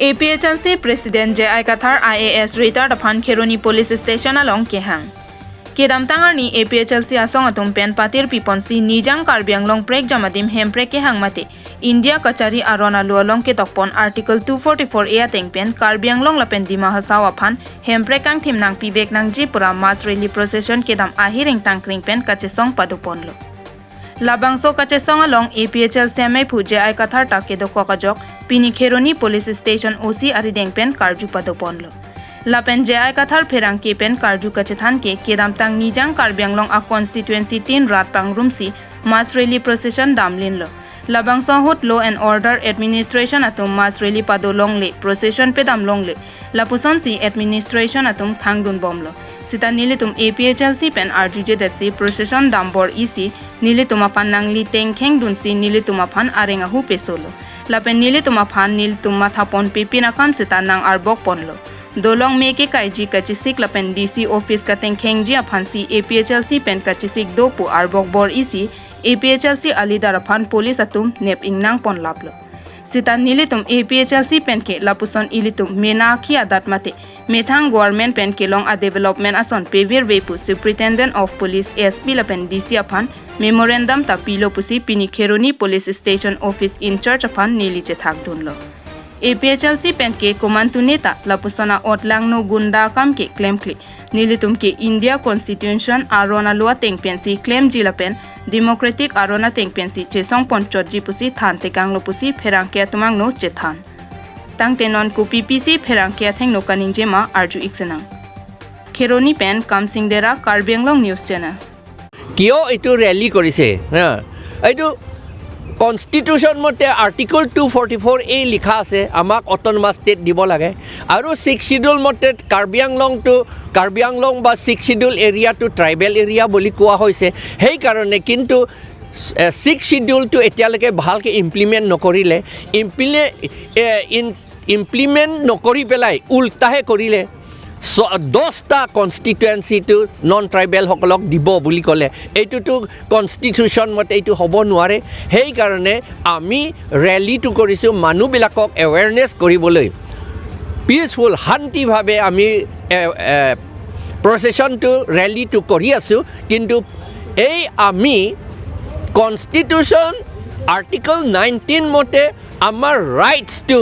APHLC President J.I. Kathar IAS retired upon Kheroni Police Station along Kehang. Kedam tangar ni APHLC asong atum pen patir piponsi nijang Karbi Anglong prek jamadim hempre Kehang mate India kachari arona lualong ke tokpon Article 244 ea tengpen Karbi Anglong lapen dima hasawa phan hempre kang thim nang pibek nang jipura mass rally procession kedam ahiring tangkring pen kachesong padupon lo. Labangso kachesong along APHL semai phuje ai kathar ta kedo kokajok pini Kheroni Police Station OC arideng pen karju padopon lo. Lapen ai kathar pherang ke pen karju kachethan ke kedam tang nijang Karbi Anglong a constituency 3 rat pangrum si mass rally procession damlin lo. Labangso hot law and order administration atum mass rally padolong le procession pedam long le. Lapuson si administration atum khangdun bom lo. Sita nilitum APHLC pen RJJ si procession dambor isi nilituma nang li tengkheng dun si nilituma phan arenga hu pesolo. Lapen nilituma phan nilituma thapon pipina kam sita nang arbok ponlo. Dolong meke kaiji kachisik lapen DC office ka tengkheng ji aphan si APHLC pen kachisik dopu arbok bor isi APHLC alidar aphan police atum nep ingnang pon laplo. Sita nilitum APHLC pen ke lapuson ilitum mena ki adat mate methang government pen ke long a development ason pevir vepu superintendent of police SP lapen DC aphan memorandum ta pilo pusi pini Kheroni police station office in charge aphan niliche thak dunlo. APHLC pen ke komantu neta lapusona otlang no gunda kam ke claim kli nilitum ke India constitution arona lua teng pen si claim jila pen democratic arona teng pen si chesong ponchot ji pusi than te kanglo pusi pherang ke tumang no chethan tang tenon ku PPC pherang ke theng no kaning jema arju iksenang Kheroni pen kamsing dera Karbi Anglong news channel কিয় এটো rally কৰিছে এইটো constitution মতে article 244 এ লিখা আছে আমাক autonomous state দিব লাগে আৰু 6 শিডিউল মতে কাৰ্বি আংলং বা 6 schedule area to tribal area বুলি কোৱা হৈছে সেই কাৰণে কিন্তু 6 শিডিউলটো এতিয়ালৈকে ভালকৈ ইমপ্লিমেণ্ট নকৰিলে ইমপ্লিমেণ্ট নকৰি পেলাই উল্টাহে কৰিলে 10টা কনষ্টিটুৱেন্সি টু নন ট্ৰাইবেল সকলক দিব বুলি ক'লে এইটোতো কনষ্টিটিউচন মতে এইটো হ'ব নোৱাৰে সেই কাৰণে আমি ৰেলীটো কৰিছোঁ মানুহবিলাকক এৱেৰনেছ কৰিবলৈ পিচফুল শান্তিভাৱে আমি প্ৰচেছনটো ৰেলীটো কৰি আছোঁ কিন্তু এই আমি কনষ্টিটিউচন আৰ্টিকল 19 মতে আমাৰ ৰাইটছটো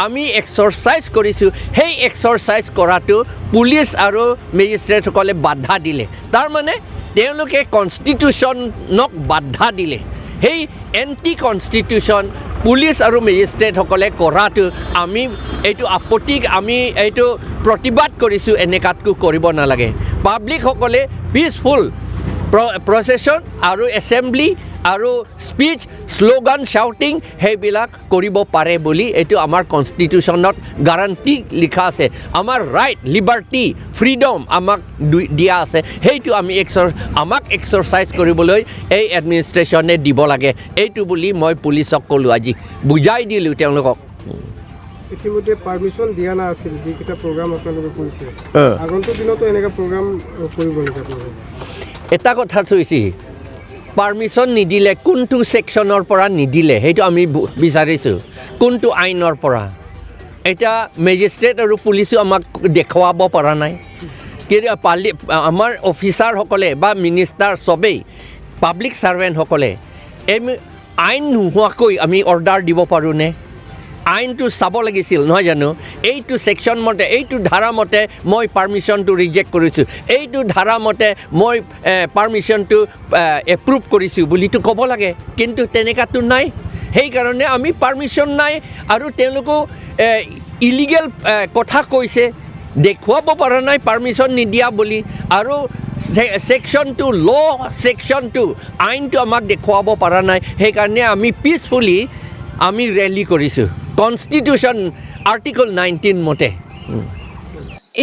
আমি এক্সাৰসাইজ কৰিছোঁ সেই এক্সাৰসাইজ কৰাটো পুলিচ আৰু মেজিষ্ট্ৰেটসকলে বাধা দিলে তাৰ মানে তেওঁলোকে কনষ্টিটিউচনক বাধা দিলে সেই এণ্টি কনষ্টিটিউচন পুলিচ আৰু মেজিষ্ট্ৰেটসকলে কৰাটো আমি এইটো আপত্তিক আমি এইটো প্ৰতিবাদ কৰিছোঁ এনেকাতকো কৰিব নালাগে পাব্লিকসকলে পিচফুল প্ৰচেছন আৰু এছেম্বলি আৰু স্পিচ স্লোগান শাউটিং সেইবিলাক কৰিব পাৰে বুলি এইটো আমাৰ কনষ্টিটিউচনত গ্যাৰান্টি লিখা আছে আমাৰ ৰাইট লিবাৰ্টি ফ্ৰীডম আমাক দিয়া আছে সেইটো আমি আমাক এক্সাৰসাইজ কৰিবলৈ এই এডমিনিষ্ট্ৰেশ্যনে দিব লাগে এইটো বুলি মই পুলিচক ক'লোঁ আজি বুজাই দিলোঁ তেওঁলোকক ইতিমধ্যে পারমিশন দিয়া না আছিল যেটা প্রোগ্রাম আপোনালোকে কৰিছে আগন্তুক দিনতো এনেকা প্ৰোগ্ৰাম কৰিব নেকি এটা কথা হৈছে পাৰমিশন নিদিলে কোনটো সেকশনৰ পৰা নিদিলে সেইটো আমি বিচাৰিছোঁ কোনটো আইনৰ পৰা এটা মেজিষ্ট্ৰেট আৰু পুলিচো আমাক দেখুৱাব পৰা নাই আমাৰ অফিচাৰসকলে বা মিনিষ্টাৰ সবেই পাব্লিক সাৰ্ভেণ্টসকলে আইন নোহোৱাকৈ আমি অৰ্ডাৰ দিব পাৰোঁনে আইনটো চাব লাগিছিল নহয় জানো এইটো সেকশন মতে এইটো ধাৰা মতে মই পাৰমিশনটো ৰিজেক্ট কৰিছোঁ এইটো ধাৰা মতে মই পাৰমিশনটো এপ্ৰুভ কৰিছোঁ বুলিতো ক'ব লাগে কিন্তু তেনেকাটো নাই সেইকাৰণে আমি পাৰমিশন নাই আৰু তেওঁলোকো ইলিগেল কথা কৈছে দেখুৱাব পৰা নাই পাৰমিশন নিদিয়া বুলি আৰু সেকশনটো ল সেকশনটো আইনটো আমাক দেখুৱাব পৰা নাই সেইকাৰণে আমি পিচফুলি আমি ৰেলী কৰিছোঁ Constitution Article 19 mote.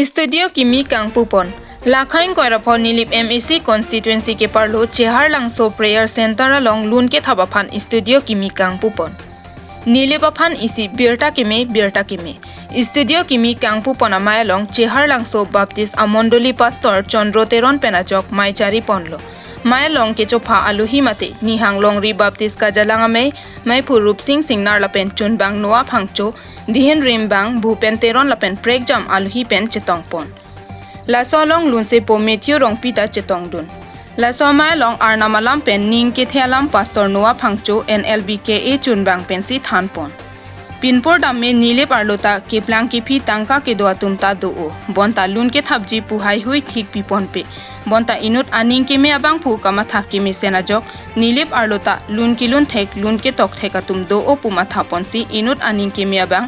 Studio Kimi Kangpupon. Lakhain Koirapon Nilip MEC constituency ke parlo Chehar Langso Prayer Center along Lun ke Thabaphan Studio Kimi Kangpupon. Nilipaphan isi Birta Kime. Studio Kimi Kangpupon amay along Chehar Langso Baptist Amondoli Pastor Chondro Teron Penajok Maichari Ponlo. Mai long ke chopha aluhi mate ni hanglong ri baptist ka jalanga mai phurup sing singnar lapen chun bang noa phangcho dihen rim bang bhupen teron lapen prek jam aluhi pen chetong pon la solong lunse po Matthew rong pita chetong dun la so mai long arna malam pen ning ke thealam pastor noa phangcho NLBKA chun bang pen si than pon Pinpor dam में नीले पार्लोता के Planck की भी तांका के दोआ तुमता दो ओ बोंता लून के थपजी पुहाई हुई ठीक पिपोन पे बोंता इनुट अनिंग के में अबांग पु कमा था के में सेना जोक नीले पार्लोता लून की लून थेक लून के तोक थेका तुम दो ओ पुमा थापोन सी इनुट अनिंग के में अबांग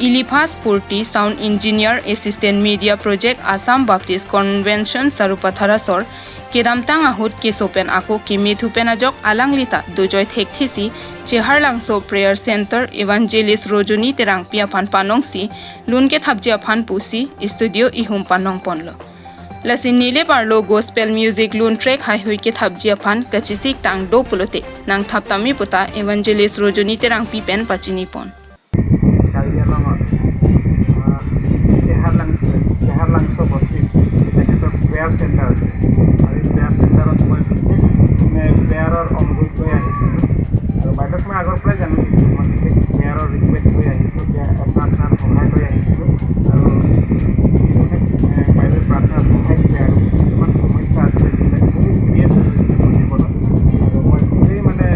इलिफास पुर्टी sound engineer assistant media project Assam Baptist Convention सरुपथारा सर केदामतांग आहुत के सोपेन आको के मेथुपेन अजोक आलांगलिता दुजोय थेक थिसी चेहार लांगसो प्रेयर सेंटर इवांजेलिस्ट रोजुनी तेरांग पिया फान पानोंगसी लून के थपजिया फान पुसी स्टूडियो इहुम पानोंग पोनलो लसिन नीले पार्लो गोस्पेल म्यूजिक लून ट्रैक हाई हुई के थपजिया फान कचिसिक तांग दो पुलोते नांग थपतामी पुता इवांजेलिस्ट रोजुनी तेरांग पिपेन पचिनी पोन चेहार लांगसो बस्ती प्रेयर सेंटर আছে আৰু প্ৰেয়াৰ চেণ্টাৰত মই প্ৰেয়াৰৰ অনুভৱ লৈ আহিছিলোঁ আৰু বাইদেউক মই আগৰ পৰাই জানো মই বিশেষ প্ৰেয়াৰৰ ৰিকুৱেষ্ট লৈ আহিছোঁ প্ৰাৰ্থনাৰ সহায় লৈ আহিছিলোঁ আৰু বাইদেউৰ প্ৰাৰ্থনাৰ সহায় দিলে আৰু কিছুমান সমস্যা আছিলে যিবিলাক খুবেই চিৰিয়াছ হৈছিলে মোৰ জীৱনত আৰু মই খুবেই মানে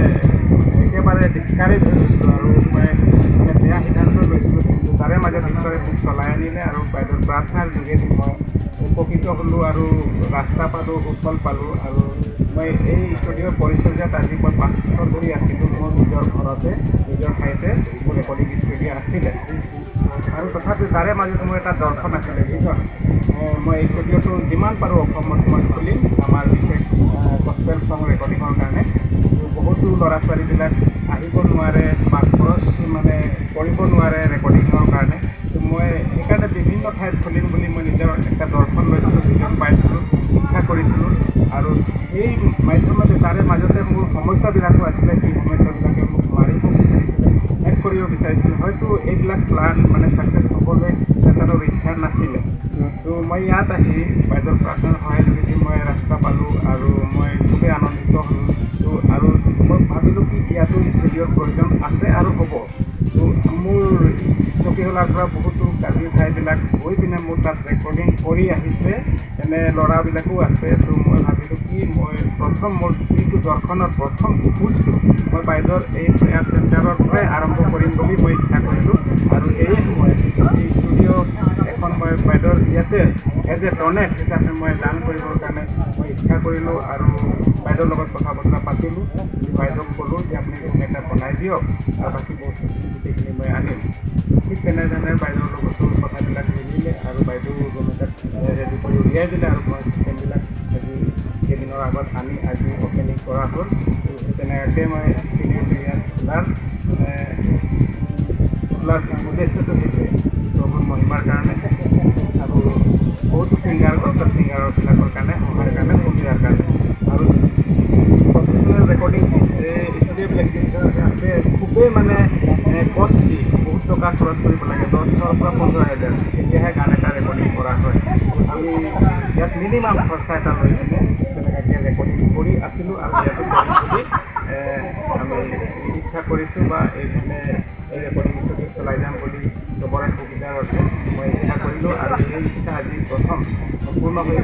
একেবাৰে ডিছকাৰেজ হৈ গৈছিলোঁ আৰু মই বেয়া সিদ্ধান্ত লৈছিলোঁ কিন্তু তাৰে মাজত ঈশ্বৰে মোক চলাই আনিলে আৰু বাইদেউৰ প্ৰাৰ্থনাৰ যোগেদি মই উপকৃত হ'লোঁ আৰু ৰাস্তা পালোঁ সুফল পালোঁ আৰু মই এই ষ্টুডিঅ'ৰ পৰিচৰ্যাত আজি মই 5 বছৰ ধৰি আছিলোঁ মোৰ নিজৰ ঘৰতে নিজৰ ঠাইতে মোৰ ৰেকৰ্ডিং ষ্টুডিঅ' আছিলে আৰু তথাপিও তাৰে মাজত মোৰ এটা দৰ্শন আছিলে যিজন মই এই ষ্টুডিঅ'টো যিমান পাৰোঁ অসমত মই খুলিম আমাৰ বিশেষ গস্পেল ছং ৰেকৰ্ডিঙৰ কাৰণে বহুতো ল'ৰা ছোৱালীবিলাক আহিব নোৱাৰে বা খৰচ মানে কৰিব নোৱাৰে ৰেকৰ্ডিঙৰ কাৰণে মই সেইকাৰণে বিভিন্ন ঠাইত খুলিম বুলি মই নিজৰ এটা দৰ্শন লৈছিলোঁ ভিজন পাইছিলোঁ ইচ্ছা কৰিছিলোঁ আৰু এই মাধ্যমতে তাৰে মাজতে মোৰ সমস্যাবিলাকো আছিলে সেই সমস্যাবিলাকে মোক মাৰিব বিচাৰিছিলে শেষ কৰিব বিচাৰিছিলে হয়তো এইবিলাক প্লান মানে ছাকচেছ হ'বলৈ চেষ্টাৰ ইচ্ছা নাছিলে তো মই ইয়াত আহি বাইদেউৰ প্ৰাৰ্থনাৰ সহায় যোগেদি মই ৰাস্তা পালোঁ আৰু মই খুবেই আনন্দিত হ'লোঁ তো আৰু মই ভাবিলোঁ কি ইয়াতো ষ্টুডিঅ'ৰ প্ৰয়োজন আছে আৰু হ'ব তো মোৰ চকীহোলাৰ পৰা বহুতো কাজিৰ ঠাইবিলাক গৈ পিনে মোৰ তাত ৰেকৰ্ডিং কৰি আহিছে এনে ল'ৰাবিলাকো আছে তো মই ভাবিলোঁ কি মই প্ৰথম মোৰ যিটো দৰ্শনৰ প্ৰথম খোজটো মই বাইদেউৰ এই প্ৰেয়াৰ চেণ্টাৰৰ পৰাই আৰম্ভ কৰিম বুলি মই ইচ্ছা কৰিলোঁ আৰু এই সময় এই ষ্টুডিঅ' এখন মই বাইদেউৰ ইয়াতে এজ এ ডনেট হিচাপে মই দান কৰিবৰ কাৰণে মই ইচ্ছা কৰিলোঁ আৰু বাইদেউৰ লগত কথা বতৰা পাতিলোঁ বাইদেউক ক'লোঁ যে আপুনি এটা বনাই দিয়ক আৰু বাকী বস্তু গোটেইখিনি মই আনিম ঠিক তেনেধৰণে বাইদেউৰ লগতো কথাবিলাক মিলিলে আৰু বাইদেউ জনতাক ৰেডি কৰি উলিয়াই দিলে আৰু মই চিষ্টেমবিলাক আজি কেইদিনৰ আগত আনি আজি অপেনিং কৰা হ'ল তেনেকৈ মই ষ্টুডিঅ'টো ইয়াত খোলাৰ উদ্দেশ্যটো সেইটোৱে প্ৰভুৰ মহিমাৰ কাৰণে আৰু বহুতো ছিংগাৰ গস্পেল ছিংগাৰবিলাকৰ কাৰণে সহায়ৰ কাৰণে সুবিধাৰ কাৰণে আৰু প্ৰফেচনেল ৰেকৰ্ডিং ষ্টুডিঅ'বিলাক আছে খুবেই মানে কষ্টলি বহুত টকা খৰচ কৰিব লাগে 10,000 পৰা 15,000 তেতিয়াহে গান এটা ৰেকৰ্ডিং কৰা হয় আমি ইয়াত মিনিমাম খৰচা এটা লৈ কিনে তেনেকৈ ৰেকৰ্ডিং কৰি আছিলোঁ আৰু ইয়াতো কৰিম বুলি আমি ইচ্ছা কৰিছোঁ বা এইপিনে এই ৰেকৰ্ডিং ষ্টুডিঅ' চলাই যাম বুলি চবৰে সুবিধাৰ অৰ্থে মই ইচ্ছা কৰিলোঁ আৰু এই ইচ্ছা আজি প্ৰথম সম্পূৰ্ণ হৈছে